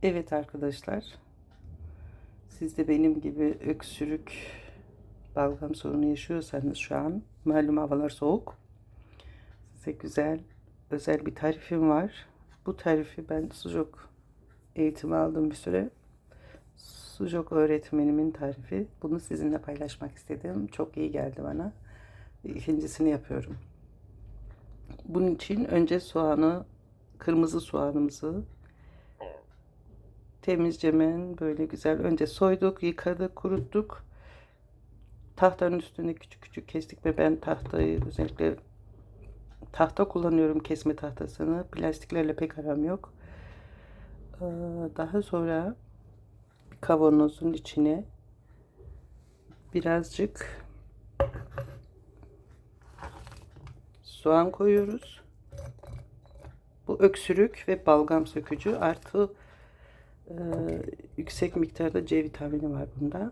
Evet arkadaşlar, siz de benim gibi öksürük, balgam sorunu yaşıyorsanız şu an, malum havalar soğuk, size güzel, özel bir tarifim var. Bu tarifi ben sucuk eğitimi aldım bir süre. Sucuk öğretmenimin tarifi. Bunu sizinle paylaşmak istedim. Çok iyi geldi bana. İkincisini yapıyorum. Bunun için önce soğanı, kırmızı soğanımızı temizce böyle güzel önce soyduk, yıkadık, kuruttuk. Tahtanın üstüne küçük küçük kestik ve ben tahtayı özellikle tahta kullanıyorum, kesme tahtasını. Plastiklerle pek aram yok. Daha sonra bir kavanozun içine birazcık soğan koyuyoruz. Bu öksürük ve balgam sökücü artı e, yüksek miktarda C vitamini var bunda.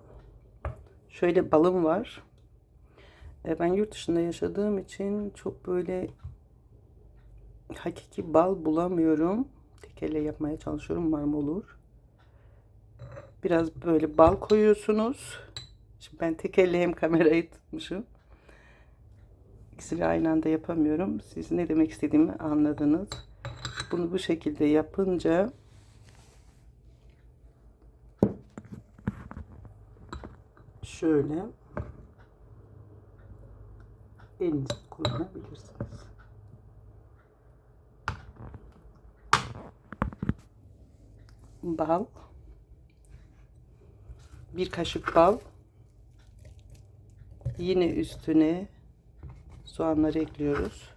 Şöyle balım var. Ben yurt dışında yaşadığım için çok böyle hakiki bal bulamıyorum. Tek elle yapmaya çalışıyorum. Umarım olur. Biraz böyle bal koyuyorsunuz. Şimdi ben tek elle hem kamerayı tutmuşum. İkisini aynı anda yapamıyorum. Siz ne demek istediğimi anladınız. Bunu bu şekilde yapınca şöyle elinizi kullanabilirsiniz. Bal, bir kaşık bal, yine üstüne soğanları ekliyoruz.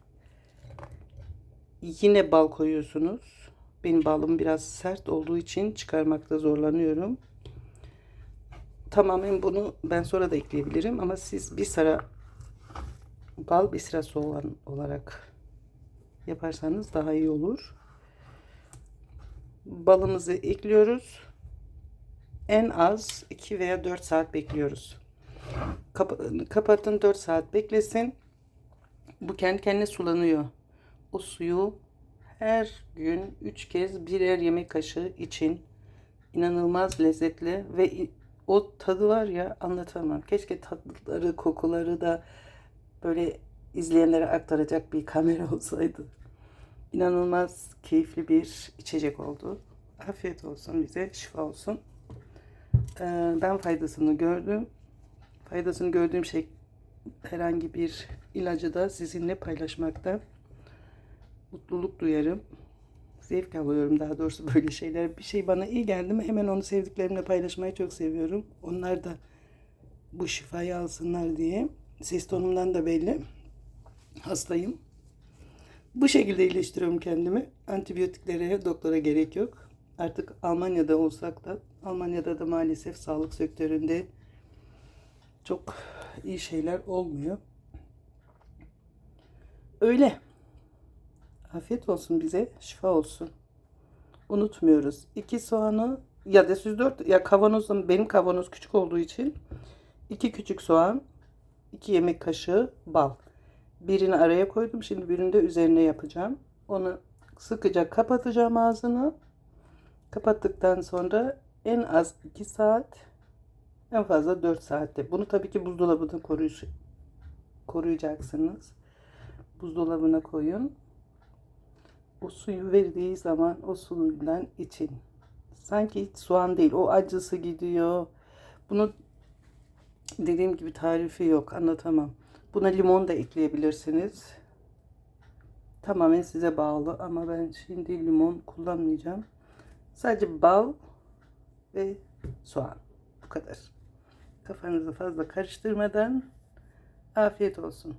Yine bal koyuyorsunuz. Benim balım biraz sert olduğu için çıkarmakta zorlanıyorum. Tamamen bunu ben sonra da ekleyebilirim ama siz bir sıra bal bir sıra soğan olarak yaparsanız daha iyi olur. Balımızı ekliyoruz. En az 2 veya 4 saat bekliyoruz. Kapatın, 4 saat beklesin. Bu kendi kendine sulanıyor. O suyu her gün 3 kez birer yemek kaşığı için. İnanılmaz lezzetli ve o tadı var ya, anlatamam. Keşke tatlıları, kokuları da böyle izleyenlere aktaracak bir kamera olsaydı. İnanılmaz keyifli bir içecek oldu. Afiyet olsun, bize şifa olsun. Ben faydasını gördüm. Faydasını gördüğüm şey herhangi bir ilacı da sizinle paylaşmakta mutluluk duyarım. Zevk alıyorum daha doğrusu böyle şeyler. Bir şey bana iyi geldi mi hemen onu sevdiklerimle paylaşmayı çok seviyorum. Onlar da bu şifayı alsınlar diye. Ses tonumdan da belli. Hastayım. Bu şekilde iyileştiriyorum kendimi. Antibiyotiklere, doktora gerek yok. Artık Almanya'da olsak da, Almanya'da da maalesef sağlık sektöründe çok iyi şeyler olmuyor. Öyle. Afiyet olsun bize, şifa olsun. Unutmuyoruz. 2 soğanı ya da siz 4 ya kavanozum, benim kavanoz küçük olduğu için 2 küçük soğan, 2 yemek kaşığı bal. Birini araya koydum. Şimdi birini de üzerine yapacağım. Onu sıkıca kapatacağım ağzını. Kapattıktan sonra en az 2 saat, en fazla 4 saatte. Bunu tabii ki buzdolabında koruyacaksınız. Buzdolabına koyun. O suyu verdiği zaman o suyundan için. Sanki hiç soğan değil. O acısı gidiyor. Bunu dediğim gibi tarifi yok. Anlatamam. Buna limon da ekleyebilirsiniz. Tamamen size bağlı ama ben şimdi limon kullanmayacağım. Sadece bal ve soğan. Bu kadar. Kafanızı fazla karıştırmadan afiyet olsun.